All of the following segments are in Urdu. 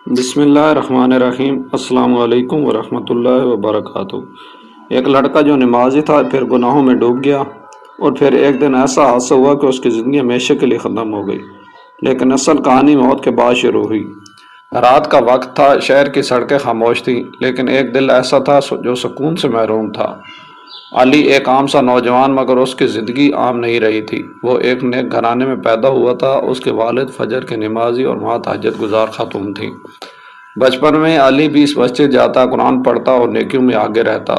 بسم اللہ الرحمن الرحیم۔ السلام علیکم ورحمۃ اللہ وبرکاتہ۔ ایک لڑکا جو نمازی تھا پھر گناہوں میں ڈوب گیا، اور پھر ایک دن ایسا حادثہ ہوا کہ اس کی زندگی ہمیشہ کے لیے ختم ہو گئی۔ لیکن اصل کہانی موت کے بعد شروع ہوئی۔ رات کا وقت تھا، شہر کی سڑکیں خاموش تھیں، لیکن ایک دل ایسا تھا جو سکون سے محروم تھا۔ علی ایک عام سا نوجوان، مگر اس کی زندگی عام نہیں رہی تھی۔ وہ ایک نیک گھرانے میں پیدا ہوا تھا، اس کے والد فجر کے نمازی اور ماں تہجد گزار خاتون تھیں۔ بچپن میں علی بھی اس مسجد جاتا، قرآن پڑھتا اور نیکیوں میں آگے رہتا،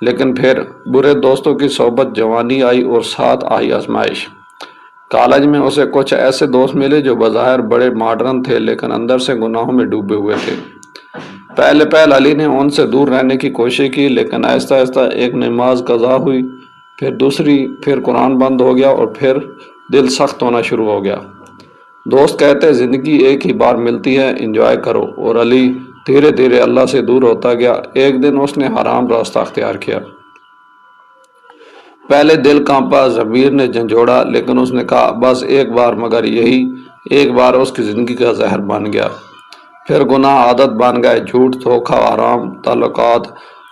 لیکن پھر برے دوستوں کی صحبت، جوانی آئی اور ساتھ آئی آزمائش۔ کالج میں اسے کچھ ایسے دوست ملے جو بظاہر بڑے ماڈرن تھے، لیکن اندر سے گناہوں میں ڈوبے ہوئے تھے۔ پہلے علی نے ان سے دور رہنے کی کوشش کی، لیکن آہستہ آہستہ ایک نماز قضا ہوئی، پھر دوسری، پھر قرآن بند ہو گیا، اور پھر دل سخت ہونا شروع ہو گیا۔ دوست کہتے زندگی ایک ہی بار ملتی ہے، انجوائے کرو، اور علی دھیرے دھیرے اللہ سے دور ہوتا گیا۔ ایک دن اس نے حرام راستہ اختیار کیا۔ پہلے دل کانپا، ضمیر نے جھنجھوڑا، لیکن اس نے کہا بس ایک بار، مگر یہی ایک بار اس کی زندگی کا زہر بن گیا۔ پھر گناہ عادت بن گئے، جھوٹ، دھوکہ، حرام تعلقات،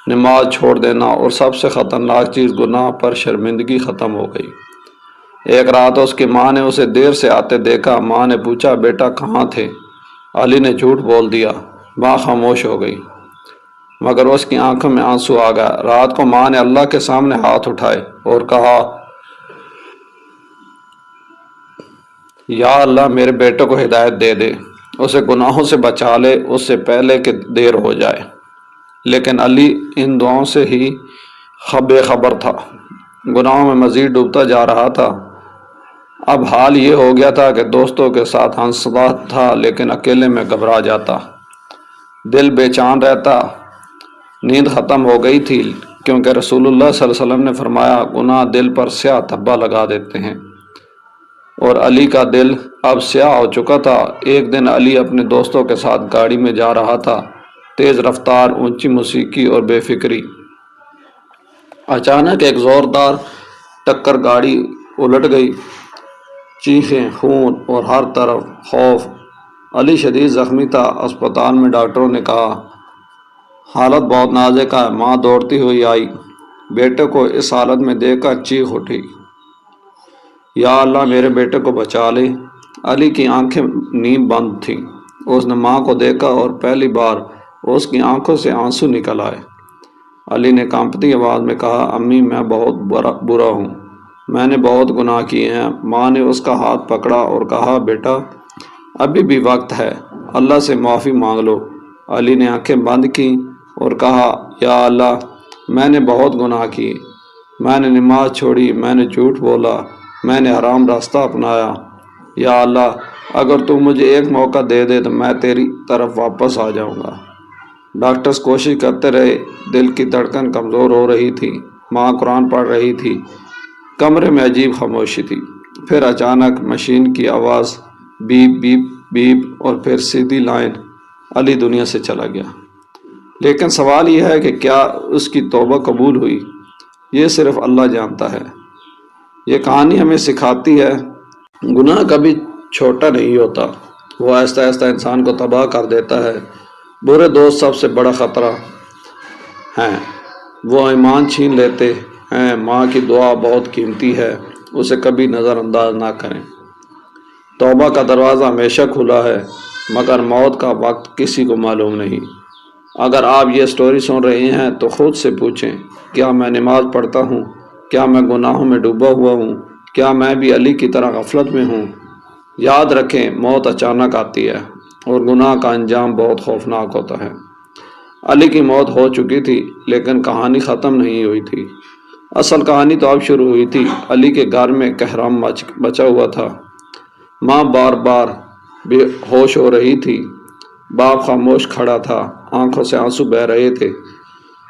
نماز چھوڑ دینا، اور سب سے خطرناک چیز گناہ پر شرمندگی ختم ہو گئی۔ ایک رات اس کی ماں نے اسے دیر سے آتے دیکھا۔ ماں نے پوچھا بیٹا کہاں تھے؟ علی نے جھوٹ بول دیا۔ ماں خاموش ہو گئی، مگر اس کی آنکھوں میں آنسو آ گیا۔ رات کو ماں نے اللہ کے سامنے ہاتھ اٹھائے اور کہا یا اللہ میرے بیٹے کو ہدایت دے دے، اسے گناہوں سے بچا لے، اس سے پہلے کہ دیر ہو جائے۔ لیکن علی ان دعاؤں سے ہی بے خبر تھا، گناہوں میں مزید ڈوبتا جا رہا تھا۔ اب حال یہ ہو گیا تھا کہ دوستوں کے ساتھ ہنستا تھا، لیکن اکیلے میں گھبرا جاتا، دل بے چین رہتا۔ نیند ختم ہو گئی تھی، کیونکہ رسول اللہ صلی اللہ علیہ وسلم نے فرمایا گناہ دل پر سیاہ دھبا لگا دیتے ہیں، اور علی کا دل اب سیاہ ہو چکا تھا۔ ایک دن علی اپنے دوستوں کے ساتھ گاڑی میں جا رہا تھا، تیز رفتار، اونچی موسیقی اور بے فکری۔ اچانک ایک زوردار ٹکر، گاڑی الٹ گئی، چیخیں، خون اور ہر طرف خوف۔ علی شدید زخمی تھا۔ اسپتال میں ڈاکٹروں نے کہا حالت بہت نازک ہے۔ ماں دوڑتی ہوئی آئی، بیٹے کو اس حالت میں دیکھ کر چیخ اٹھی یا اللہ میرے بیٹے کو بچا لے۔ علی کی آنکھیں نیم بند تھیں۔ اس نے ماں کو دیکھا اور پہلی بار اس کی آنکھوں سے آنسو نکل آئے۔ علی نے کانپتی آواز میں کہا امی میں بہت برا ہوں، میں نے بہت گناہ کیے ہیں۔ ماں نے اس کا ہاتھ پکڑا اور کہا بیٹا ابھی بھی وقت ہے، اللہ سے معافی مانگ لو۔ علی نے آنکھیں بند کی اور کہا یا اللہ میں نے بہت گناہ کیے، میں نے نماز چھوڑی، میں نے جھوٹ بولا، میں نے حرام راستہ اپنایا۔ یا اللہ اگر تو مجھے ایک موقع دے دے تو میں تیری طرف واپس آ جاؤں گا۔ ڈاکٹرز کوشش کرتے رہے، دل کی دھڑکن کمزور ہو رہی تھی۔ ماں قرآن پڑھ رہی تھی، کمرے میں عجیب خاموشی تھی۔ پھر اچانک مشین کی آواز، بیپ بیپ بیپ، اور پھر سیدھی لائن علی دنیا سے چلا گیا۔ لیکن سوال یہ ہے کہ کیا اس کی توبہ قبول ہوئی؟ یہ صرف اللہ جانتا ہے۔ یہ کہانی ہمیں سکھاتی ہے گناہ کبھی چھوٹا نہیں ہوتا، وہ آہستہ آہستہ انسان کو تباہ کر دیتا ہے۔ برے دوست سب سے بڑا خطرہ ہیں، وہ ایمان چھین لیتے ہیں۔ ماں کی دعا بہت قیمتی ہے، اسے کبھی نظر انداز نہ کریں۔ توبہ کا دروازہ ہمیشہ کھلا ہے، مگر موت کا وقت کسی کو معلوم نہیں۔ اگر آپ یہ سٹوری سن رہے ہیں تو خود سے پوچھیں کیا میں نماز پڑھتا ہوں؟ کیا میں گناہوں میں ڈوبا ہوا ہوں؟ کیا میں بھی علی کی طرح غفلت میں ہوں؟ یاد رکھیں موت اچانک آتی ہے، اور گناہ کا انجام بہت خوفناک ہوتا ہے۔ علی کی موت ہو چکی تھی، لیکن کہانی ختم نہیں ہوئی تھی۔ اصل کہانی تو اب شروع ہوئی تھی۔ علی کے گھر میں کہرام بچا ہوا تھا، ماں بار بار بے ہوش ہو رہی تھی، باپ خاموش کھڑا تھا، آنکھوں سے آنسو بہہ رہے تھے۔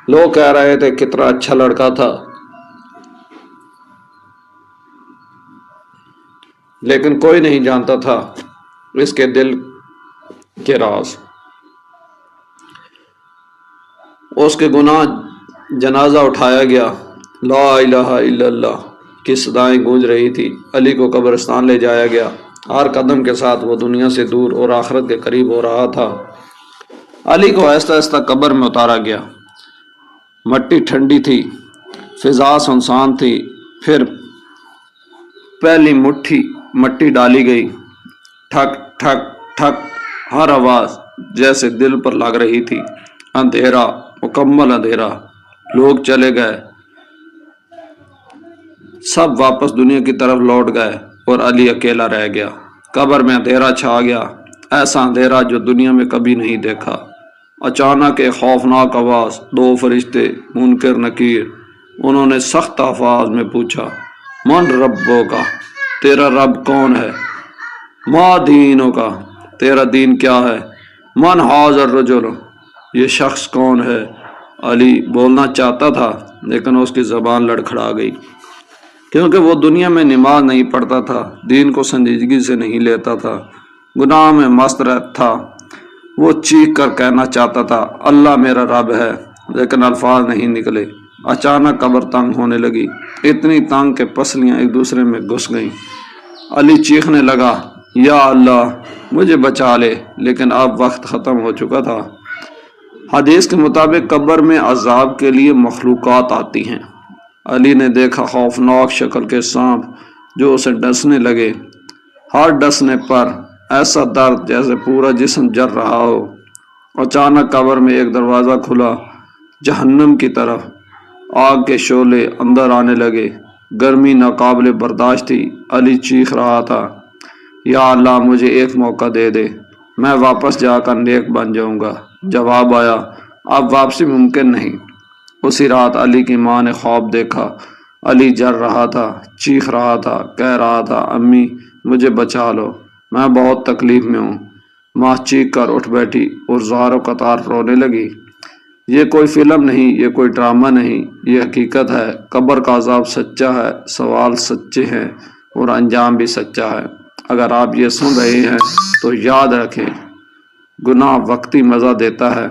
لوگ کہہ رہے تھے کتنا اچھا لڑکا تھا، لیکن کوئی نہیں جانتا تھا اس کے دل کے راز۔ اس کے گناہ جنازہ اٹھایا گیا، لا الہ الا اللہ کی صدائیں گونج رہی تھی۔ علی کو قبرستان لے جایا گیا، ہر قدم کے ساتھ وہ دنیا سے دور اور آخرت کے قریب ہو رہا تھا۔ علی کو آہستہ آہستہ قبر میں اتارا گیا۔ مٹی ٹھنڈی تھی، فضا سنسان تھی۔ پھر پہلی مٹھی مٹی ڈالی گئی۔ ٹھک ٹھک ٹھک، ہر آواز جیسے دل پر لگ رہی تھی۔ اندھیرا، مکمل اندھیرا۔ لوگ چلے گئے، سب واپس دنیا کی طرف لوٹ گئے اور علی اکیلا رہ گیا۔ قبر میں اندھیرا چھا گیا، ایسا اندھیرا جو دنیا میں کبھی نہیں دیکھا۔ اچانک ایک خوفناک آواز، دو فرشتے منکر نکیر، انہوں نے سخت الفاظ میں پوچھا، من ربوں کا، تیرا رب کون ہے؟ ما دینوں کا، تیرا دین کیا ہے؟ من ھذا الرجل، یہ شخص کون ہے؟ علی بولنا چاہتا تھا لیکن اس کی زبان لڑکھڑا گئی، کیونکہ وہ دنیا میں نماز نہیں پڑھتا تھا، دین کو سنجیدگی سے نہیں لیتا تھا، گناہ میں مست رہتا تھا۔ وہ چیخ کر کہنا چاہتا تھا، اللہ میرا رب ہے، لیکن الفاظ نہیں نکلے۔ اچانک قبر تنگ ہونے لگی، اتنی تنگ کہ پسلیاں ایک دوسرے میں گھس گئیں۔ علی چیخنے لگا، یا اللہ مجھے بچا لے، لیکن اب وقت ختم ہو چکا تھا۔ حدیث کے مطابق قبر میں عذاب کے لیے مخلوقات آتی ہیں۔ علی نے دیکھا خوفناک شکل کے سانپ جو اسے ڈسنے لگے، ہر ڈسنے پر ایسا درد جیسے پورا جسم جل رہا ہو۔ اچانک قبر میں ایک دروازہ کھلا، جہنم کی طرف۔ آگ کے شعلے اندر آنے لگے، گرمی ناقابل برداشت تھی۔ علی چیخ رہا تھا، یا اللہ مجھے ایک موقع دے دے، میں واپس جا کر نیک بن جاؤں گا۔ جواب آیا، اب واپسی ممکن نہیں۔ اسی رات علی کی ماں نے خواب دیکھا، علی جل رہا تھا، چیخ رہا تھا، کہہ رہا تھا، امی مجھے بچا لو، میں بہت تکلیف میں ہوں۔ ماں چیخ کر اٹھ بیٹھی اور زاروں قطار رونے لگی۔ یہ کوئی فلم نہیں، یہ کوئی ڈرامہ نہیں، یہ حقیقت ہے۔ قبر کا عذاب سچا ہے، سوال سچے ہیں اور انجام بھی سچا ہے۔ اگر آپ یہ سن رہے ہیں تو یاد رکھیں، گناہ وقتی مزہ دیتا ہے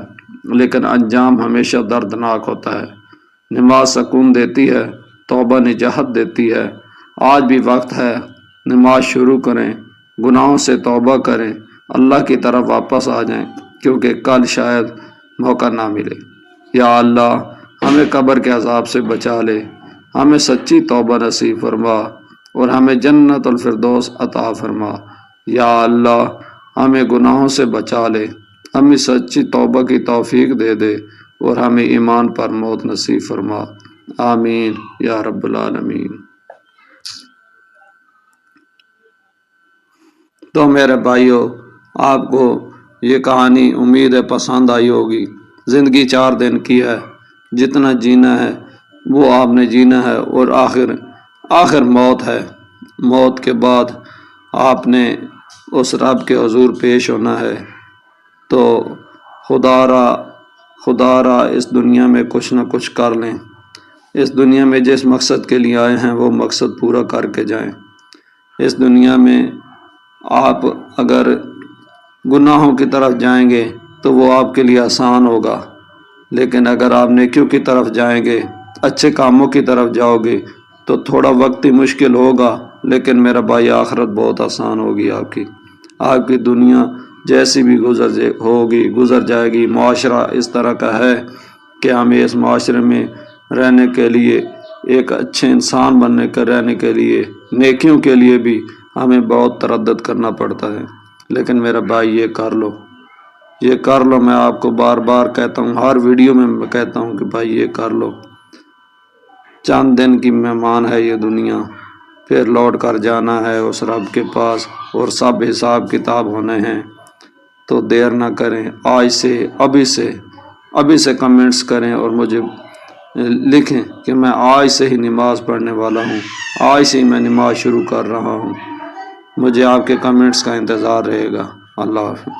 لیکن انجام ہمیشہ دردناک ہوتا ہے۔ نماز سکون دیتی ہے، توبہ نجات دیتی ہے۔ آج بھی وقت ہے، نماز شروع کریں، گناہوں سے توبہ کریں، اللہ کی طرف واپس آ جائیں، کیونکہ کل شاید موقع نہ ملے۔ یا اللہ ہمیں قبر کے عذاب سے بچا لے، ہمیں سچی توبہ نصیب فرما اور ہمیں جنت الفردوس عطا فرما۔ یا اللہ ہمیں گناہوں سے بچا لے، ہمیں سچی توبہ کی توفیق دے دے اور ہمیں ایمان پر موت نصیب فرما۔ آمین یا رب العالمین۔ تو میرے بھائیوں، آپ کو یہ کہانی امید ہے پسند آئی ہوگی۔ زندگی 4 دن کی ہے، جتنا جینا ہے وہ آپ نے جینا ہے، اور آخر موت ہے۔ موت کے بعد آپ نے اس رب کے حضور پیش ہونا ہے۔ تو خدا را اس دنیا میں کچھ نہ کچھ کر لیں، اس دنیا میں جس مقصد کے لیے آئے ہیں وہ مقصد پورا کر کے جائیں۔ اس دنیا میں آپ اگر گناہوں کی طرف جائیں گے تو وہ آپ کے لیے آسان ہوگا، لیکن اگر آپ نیکیوں کی طرف جائیں گے، اچھے کاموں کی طرف جاؤ گے تو تھوڑا وقتی مشکل ہوگا، لیکن میرا بھائی آخرت بہت آسان ہوگی۔ آپ کی دنیا جیسی بھی گزر جائے گی۔ معاشرہ اس طرح کا ہے کہ ہمیں اس معاشرے میں رہنے کے لیے، ایک اچھے انسان بننے کے رہنے کے لیے، نیکیوں کے لیے بھی ہمیں بہت تردد کرنا پڑتا ہے، لیکن میرا بھائی یہ کر لو، یہ کر لو۔ میں آپ کو بار بار کہتا ہوں، ہر ویڈیو میں کہتا ہوں کہ بھائی یہ کر لو۔ چند دن کی مہمان ہے یہ دنیا، پھر لوٹ کر جانا ہے اس رب کے پاس، اور سب حساب کتاب ہونے ہیں۔ تو دیر نہ کریں، آج سے ابھی سے کمنٹس کریں اور مجھے لکھیں کہ میں آج سے ہی نماز پڑھنے والا ہوں، آج سے ہی میں نماز شروع کر رہا ہوں۔ مجھے آپ کے کمنٹس کا انتظار رہے گا۔ اللہ حافظ۔